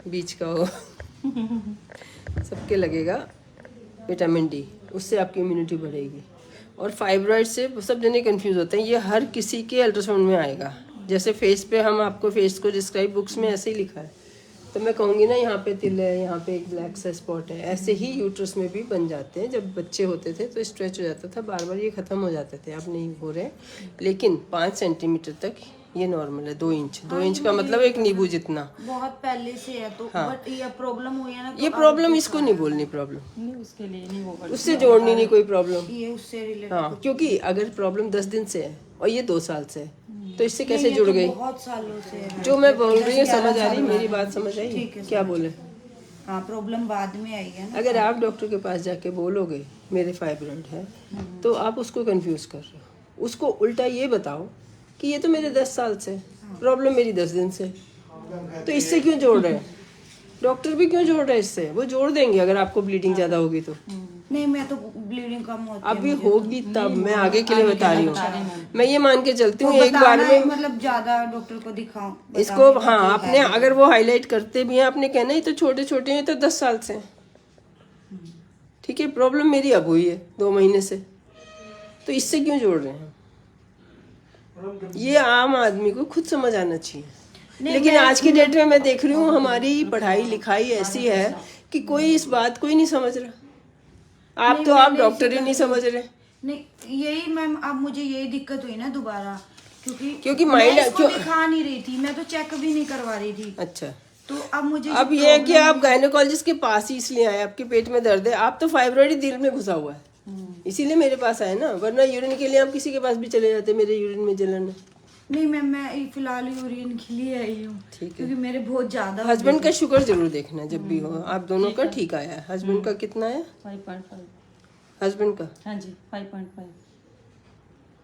बीच का हो। सबके लगेगा विटामिन डी, उससे आपकी इम्यूनिटी बढ़ेगी। और फाइब्रॉइड से सब जने कंफ्यूज होते हैं, ये हर किसी के अल्ट्रासाउंड में आएगा। जैसे फेस पे हम आपको फेस को डिस्क्राइब बुक्स में ऐसे ही लिखा है, तो मैं कहूँगी ना यहाँ पे तिल है, यहाँ पे एक ब्लैक सा स्पॉट है, ऐसे ही यूट्रस में भी बन जाते हैं। जब बच्चे होते थे तो स्ट्रेच हो जाता था, बार बार ये ख़त्म हो जाते थे, अब नहीं हो रहे। लेकिन 5 सेंटीमीटर तक ये नॉर्मल है। 2 इंच, 2 इंच का मतलब एक नींबू जितना। बहुत पहले से है तो हाँ। बट ये प्रॉब्लम हुई है ना, तो ये प्रॉब्लम इसको नहीं बोलनी प्रॉब्लम, नहीं उसके लिए नहीं वो उससे जोड़नी नहीं कोई प्रॉब्लम। ये उससे रिलेटेड। हाँ, क्योंकि अगर प्रॉब्लम 10 दिन से है और ये 2 साल से है, तो इससे कैसे जुड़ गई? बहुत सालों से है। जो मैं बोल रही हूँ समझ आ रही? मेरी बात समझ आई? क्या बोले? हाँ, प्रॉब्लम बाद में आई है ना। अगर आप डॉक्टर के पास जाके बोलोगे मेरे फाइब्रॉइड है, तो आप उसको कंफ्यूज कर रहे हो। उसको उल्टा ये बताओ कि ये तो मेरे 10 साल से प्रॉब्लम, मेरी 10 दिन से, तो इससे क्यों जोड़ रहे हैं? डॉक्टर भी क्यों जोड़ रहे हैं इससे? वो जोड़ देंगे अगर आपको ब्लीडिंग ज़्यादा होगी तो। नहीं, मैं तो ब्लीडिंग कम होती है अभी होगी तब, मैं आगे के लिए बता रही हूँ। मैं ये मान के चलती हूँ एक बार में, मतलब ज्यादा डॉक्टर को दिखाऊं इसको। हाँ, आपने अगर वो हाईलाइट करते भी हैं, आपने कहना ही तो छोटे छोटे हैं, तो 10 साल से हैं। ठीक है, प्रॉब्लम मेरी अब हुई है 2 महीने से, तो इससे क्यों जोड़ रहे हैं? ये आम आदमी को खुद समझ आना चाहिए। लेकिन आज की डेट में मैं देख रही हूँ हमारी पढ़ाई लिखाई ऐसी है कि कोई इस बात को ही नहीं समझ रहा। आप तो आप डॉक्टर ही नहीं समझ रहे। नहीं, यही मैम, अब मुझे यही दिक्कत हुई ना दोबारा, क्योंकि माइंड क्यों दिखा नहीं रही थी, मैं तो चेक भी नहीं करवा रही थी। अच्छा, तो अब मुझे अब ये है कि आप गायनोकोलॉजिस्ट के पास ही इसलिए आए, आपके पेट में दर्द है। आप तो फाइब्रॉइड ही दिल में घुसा हुआ है, इसीलिए मेरे पास आए ना, वरना यूरिन के लिए आप किसी के पास भी चले जाते। मेरे यूरिन में जलन है। नहीं मैम, मैं फिलहाल यूरिन के लिए आई हूँ, क्योंकि मेरे बहुत ज्यादा। हस्बैंड का शुगर जरूर देखना जब भी हो। आप दोनों का ठीक आया है? हस्बैंड का कितना है? 5.5। हस्बैंड का? हाँ जी, 5.5।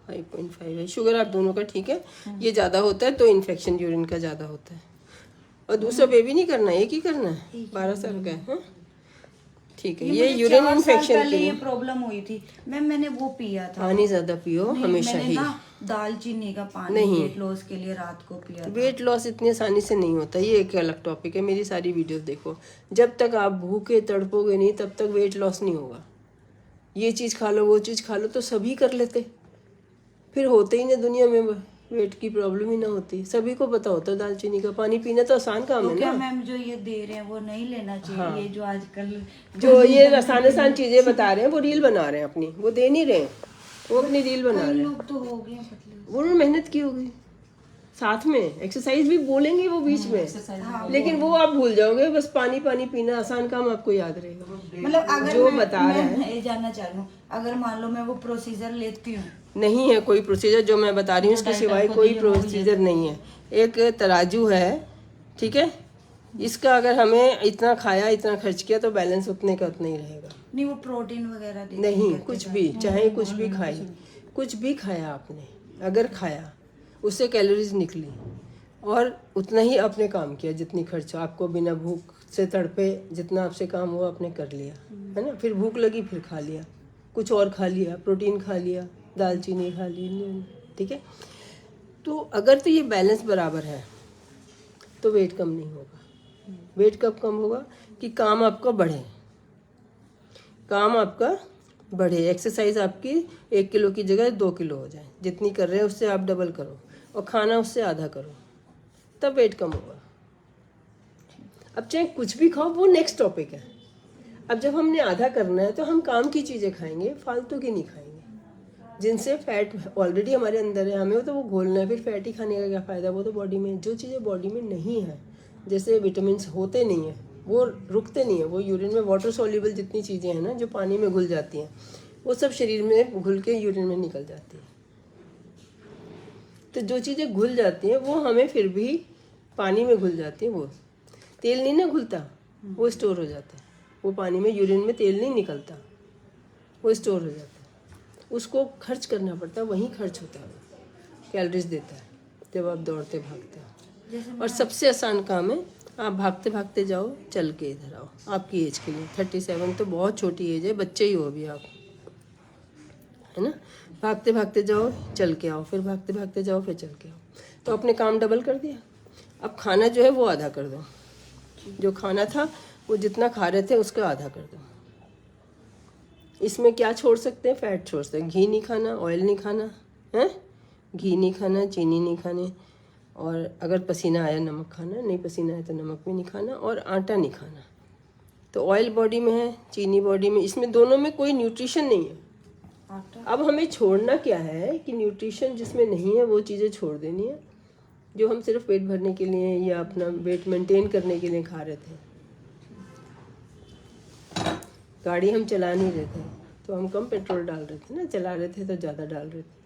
5.5 है शुगर। आप दोनों का ठीक है। ये ज्यादा होता है तो इन्फेक्शन यूरिन का ज्यादा होता है। और दूसरा बेबी नहीं करना है, एक ही करना है। 12 साल का है, हाँ? ठीक है। ये यूरिन इन्फेक्शन के लिए प्रॉब्लम हुई थी मैम, मैंने वो पिया था। पानी ज्यादा पियो हमेशा ही। दालचीनी का पानी नहीं, वेट लॉस के लिए रात को पिया था। वेट लॉस इतनी आसानी से नहीं होता, ये एक अलग टॉपिक है। मेरी सारी वीडियोस देखो, जब तक आप भूखे तड़पोगे नहीं तब तक वेट लॉस नहीं होगा। ये चीज़ खा लो, वो चीज़ खा लो, तो सभी कर लेते, फिर होते ही नहीं दुनिया में वेट की प्रॉब्लम ही ना होती। सभी को पता होता है दालचीनी का पानी पीना तो आसान काम है क्या ना। मैम जो ये दे रहे हैं वो नहीं लेना चाहिए? हाँ। ये जो आजकल जो ये आसान चीजें बता रहे हैं, वो रील बना रहे हैं अपनी, वो दे नहीं रहे हैं, वो अपनी रील बना रहे हैं। लोग तो हो गए पतले। वो मेहनत की होगी, साथ में एक्सरसाइज भी बोलेंगे वो बीच में, लेकिन वो आप भूल जाओगे। बस पानी पानी पीना आसान काम आपको याद रहेगा। मतलब अगर जो बता रहे हैं, मैं ये जानना चाह रही हूँ, अगर मान लो मैं वो प्रोसीजर लेती हूँ, नहीं है कोई प्रोसीजर जो मैं बता रही हूँ, इसके सिवाय कोई प्रोसीजर नहीं है। एक तराजू है, ठीक है, इसका अगर हमें इतना खाया इतना खर्च किया तो बैलेंस उतने का उतना ही रहेगा। नहीं वो प्रोटीन वगैरह देते नहीं, कुछ भी, चाहे कुछ भी खाई, कुछ भी खाया आपने, अगर खाया उससे कैलोरीज निकली और उतना ही आपने काम किया जितनी खर्च आपको, बिना भूख से तड़पे जितना आपसे काम हुआ आपने कर लिया, है ना। फिर भूख लगी फिर खा लिया, कुछ और खा लिया, प्रोटीन खा लिया, दालचीनी खा ली, ठीक है। तो अगर तो ये बैलेंस बराबर है तो वेट कम नहीं होगा। वेट कब कम होगा कि काम आपका बढ़े, काम आपका बढ़े, एक्सरसाइज आपकी 1 किलो की जगह 2 किलो हो जाए, जितनी कर रहे हैं उससे आप डबल करो और खाना उससे आधा करो, तब वेट कम होगा। अब चाहे कुछ भी खाओ, वो नेक्स्ट टॉपिक है। अब जब हमने आधा करना है तो हम काम की चीज़ें खाएंगे, फालतू की नहीं खाएंगे, जिनसे फैट ऑलरेडी हमारे अंदर है, हमें तो वो घोलना है। फिर फैट ही खाने का क्या फ़ायदा? वो तो बॉडी में जो चीज़ें बॉडी में नहीं है, जैसे विटामिन होते नहीं हैं, वो रुकते नहीं है, वो यूरिन में वाटर सॉल्युबल जितनी चीज़ें हैं ना जो पानी में घुल जाती हैं, वो सब शरीर में घुल के यूरिन में निकल जाती है। तो जो चीज़ें घुल जाती हैं वो हमें फिर भी पानी में घुल जाती हैं। वो तेल नहीं ना घुलता, वो स्टोर हो जाता है, वो पानी में यूरिन में तेल नहीं निकलता, वो स्टोर हो जाता है। उसको खर्च करना पड़ता है, वहीं खर्च होता है, कैलोरीज देता है जब आप दौड़ते भागते हो। और सबसे आसान काम है, आप भागते भागते जाओ, चल के इधर आओ। आपकी एज के लिए 37 तो बहुत छोटी एज है, बच्चे ही हो अभी आप, है ना। भागते भागते जाओ, चल के आओ, फिर भागते भागते जाओ, फिर चल के आओ, तो अपने काम डबल कर दिया। अब खाना जो है वो आधा कर दो, जो खाना था वो जितना खा रहे थे उसका आधा कर दो। इसमें क्या छोड़ सकते हैं? फैट छोड़ सकते हैं। घी नहीं खाना, ऑयल नहीं खाना है, घी नहीं खाना, चीनी नहीं खाने, और अगर पसीना आया नमक खाना, नहीं पसीना आया तो नमक भी नहीं खाना, और आटा नहीं खाना। तो ऑयल बॉडी में है, चीनी बॉडी में, इसमें दोनों में कोई न्यूट्रिशन नहीं है। आटा अब हमें छोड़ना क्या है कि न्यूट्रिशन जिसमें नहीं है वो चीज़ें छोड़ देनी है जो हम सिर्फ पेट भरने के लिए या अपना वेट मेंटेन करने के लिए खा रहे थे। गाड़ी हम चला नहीं रहे थे तो हम कम पेट्रोल डाल रहे थे ना, चला रहे थे तो ज़्यादा डाल रहे थे।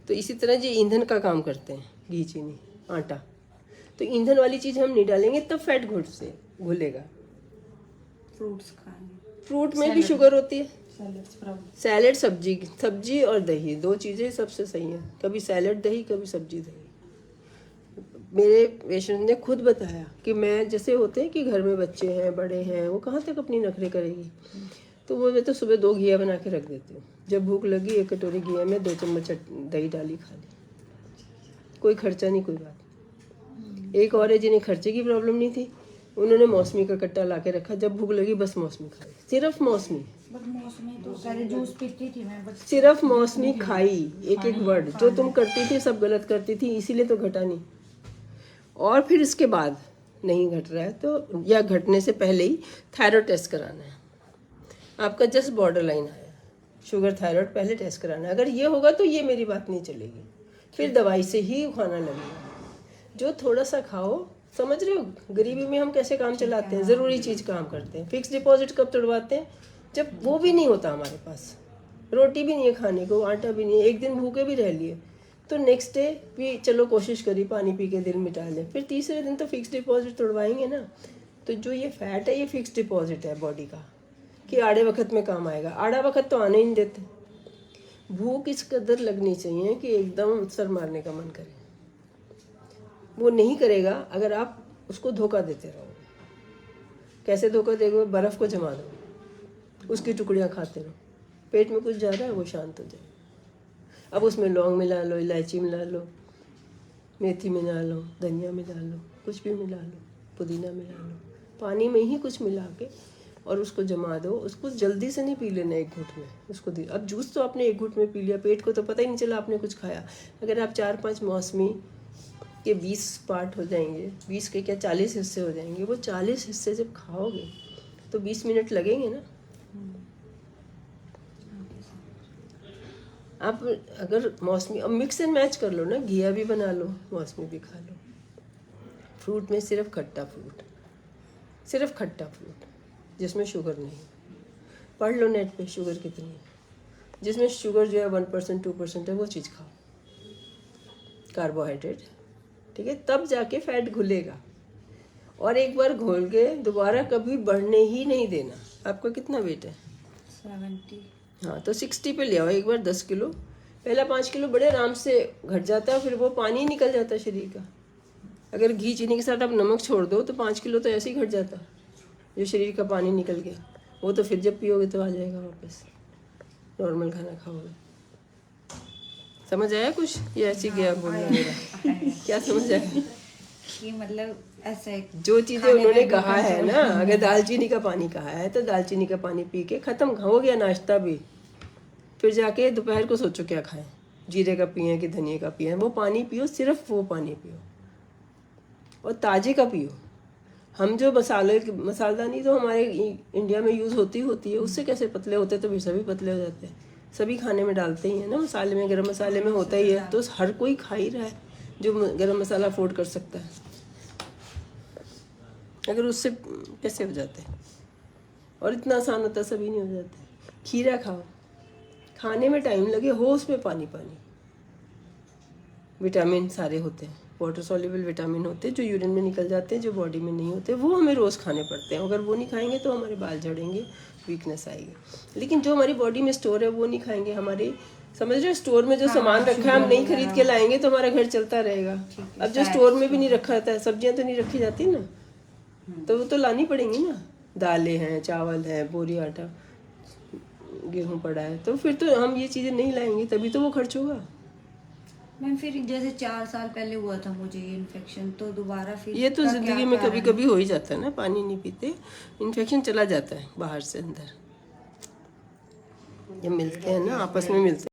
तो इसी तरह जो ईंधन का काम करते हैं, घी, चीनी, आटा, तो ईंधन वाली चीज़ हम नहीं डालेंगे तब फैट घुलेगा। फ्रूट्स खाएंगे। फ्रूट में भी शुगर होती है। Salad sprout. सैलेड, सब्जी और दही, दो चीज़ें सबसे सही है। कभी सैलेड दही, कभी सब्जी दही। मेरे पेशेंट ने खुद बताया कि मैं, जैसे होते हैं कि घर में बच्चे हैं, बड़े हैं, वो कहाँ तक अपनी नखरे करेगी, तो वो मैं तो सुबह 2 घिया बना के रख देती हूँ। जब भूख लगी 1 कटोरी घिया में 2 चम्मच दही डाली, खा ली। कोई खर्चा नहीं, कोई बात। एक और है जिन्हें खर्चे की प्रॉब्लम नहीं थी, उन्होंने मौसमी का कट्टा ला के रखा, जब भूख लगी बस मौसमी खाई, सिर्फ मौसमी। बट मौसमी तो पहले जूस पीती थी मैं, बट सिर्फ मौसमी खाई। एक एक वर्ड जो तुम करती थी सब गलत करती थी, इसीलिए तो घटा नहीं। और फिर इसके बाद नहीं घट रहा है तो, या घटने से पहले ही थायराइड टेस्ट कराना है। आपका जस्ट बॉर्डर लाइन आया, शुगर थायराइड पहले टेस्ट कराना है। अगर ये होगा तो ये मेरी बात नहीं चलेगी, फिर दवाई से ही खाना लगेगा। जो थोड़ा सा खाओ, समझ रहे हो गरीबी में हम कैसे काम चलाते हैं, ज़रूरी चीज़ काम करते हैं। फिक्स डिपॉजिट कब तोड़वाते हैं? जब वो भी नहीं होता हमारे पास, रोटी भी नहीं है खाने को, आटा भी नहीं है, एक दिन भूखे भी रह लिए तो नेक्स्ट डे भी चलो कोशिश करी पानी पी के दिल मिटा लें, फिर तीसरे दिन तो फिक्स डिपॉजिट तोड़वाएंगे ना। तो जो ये फैट है ये फिक्स डिपॉजिट है बॉडी का, कि आड़े वक्त में काम आएगा। आड़ा वक्त तो आने ही नहीं देते। भूख इस कदर लगनी चाहिए कि एकदम सर मारने का मन करे, वो नहीं करेगा अगर आप उसको धोखा देते रहो। कैसे धोखा देगा? बर्फ़ को जमा दो, उसकी टुकड़ियाँ खाते रहो, पेट में कुछ जा रहा है वो शांत हो जाए। अब उसमें लौंग मिला लो, इलायची मिला लो, मेथी मिला लो, धनिया मिला लो, कुछ भी मिला लो, पुदीना मिला लो, पानी में ही कुछ मिला के और उसको जमा दो। उसको जल्दी से नहीं पी लेना एक घूंट में, उसको अब जूस तो आपने एक घूंट में पी लिया, पेट को तो पता ही नहीं चला आपने कुछ खाया। अगर आप 4-5 मौसमी के 20 पार्ट हो जाएंगे, 20 के क्या 40 हिस्से हो जाएंगे, वो 40 हिस्से जब खाओगे तो 20 मिनट लगेंगे ना। आप अगर मौसमी, अब मिक्स एंड मैच कर लो ना, घिया भी बना लो, मौसमी भी खा लो। फ्रूट में सिर्फ खट्टा फ्रूट, सिर्फ खट्टा फ्रूट जिसमें शुगर नहीं। पढ़ लो नेट पे शुगर कितनी है, जिसमें शुगर जो है 1% 2% है वो चीज़ खाओ, कार्बोहाइड्रेट, ठीक है, तब जाके फैट घुलेगा। और एक बार घोल के दोबारा कभी बढ़ने ही नहीं देना। आपका कितना वेट है? 70। हाँ, तो 60 पे ले आओ एक बार 10 किलो। पहला 5 किलो बड़े आराम से घट जाता है, फिर वो पानी निकल जाता है शरीर का। अगर घी चीनी के साथ आप नमक छोड़ दो तो 5 किलो तो ऐसे ही घट जाता है, जो शरीर का पानी निकल गया। वो तो फिर जब पियोगे तो आ जाएगा वापस, नॉर्मल खाना खाओगे। समझ आया कुछ? ये ऐसे गया बोलना मेरा, क्या समझ आया? ये मतलब ऐसे जो चीज़ें उन्होंने कहा है ना, अगर दालचीनी का पानी कहा है तो दालचीनी का पानी पी के ख़त्म हो गया नाश्ता भी। फिर जाके दोपहर को सोचो क्या खाएं, जीरे का पिए कि धनिया का पिए, वो पानी पियो, सिर्फ वो पानी पियो और ताजे का पियो। हम जो मसालदानी तो हमारे इंडिया में यूज़ होती है, उससे कैसे पतले होते, तो भी सभी पतले हो जाते हैं। सभी खाने में डालते ही हैं ना, मसाले में, गरम मसाले में होता ही है, तो हर कोई खा ही रहा है जो गरम मसाला अफोर्ड कर सकता है। अगर उससे कैसे हो जाते हैं, और इतना आसान होता है, सभी नहीं हो जाते। खीरा खाओ, खाने में टाइम लगे, हो उसमें पानी पानी। विटामिन सारे होते हैं, वाटर सॉल्युबल विटामिन होते हैं जो यूरिन में निकल जाते हैं, जो बॉडी में नहीं होते, वो हमें रोज़ खाने पड़ते हैं। अगर वो नहीं खाएंगे तो हमारे बाल झड़ेंगे, वीकनेस आएगी। लेकिन जो हमारी बॉडी में स्टोर है वो नहीं खाएंगे, हमारे समझ रहे हो, स्टोर में जो सामान रखा है हम नहीं खरीद के लाएंगे तो हमारा घर चलता रहेगा। अब जो स्टोर में भी नहीं रखा रहता है, सब्जियां तो नहीं रखी जाती ना, तो वो तो लानी पड़ेंगी ना। दालें हैं, चावल है, बोरी आटा, गेहूँ पड़ा है, तो फिर तो हम ये चीज़ें नहीं लाएंगे, तभी तो वो खर्च होगा। मैम फिर जैसे 4 साल पहले हुआ था मुझे ये इन्फेक्शन, तो दोबारा फिर ये तो इसका क्या जिंदगी में कभी कारण है? कभी हो ही जाता है ना, पानी नहीं पीते इन्फेक्शन चला जाता है बाहर से अंदर। ये मिलते हैं ना, आपस में मिलते हैं।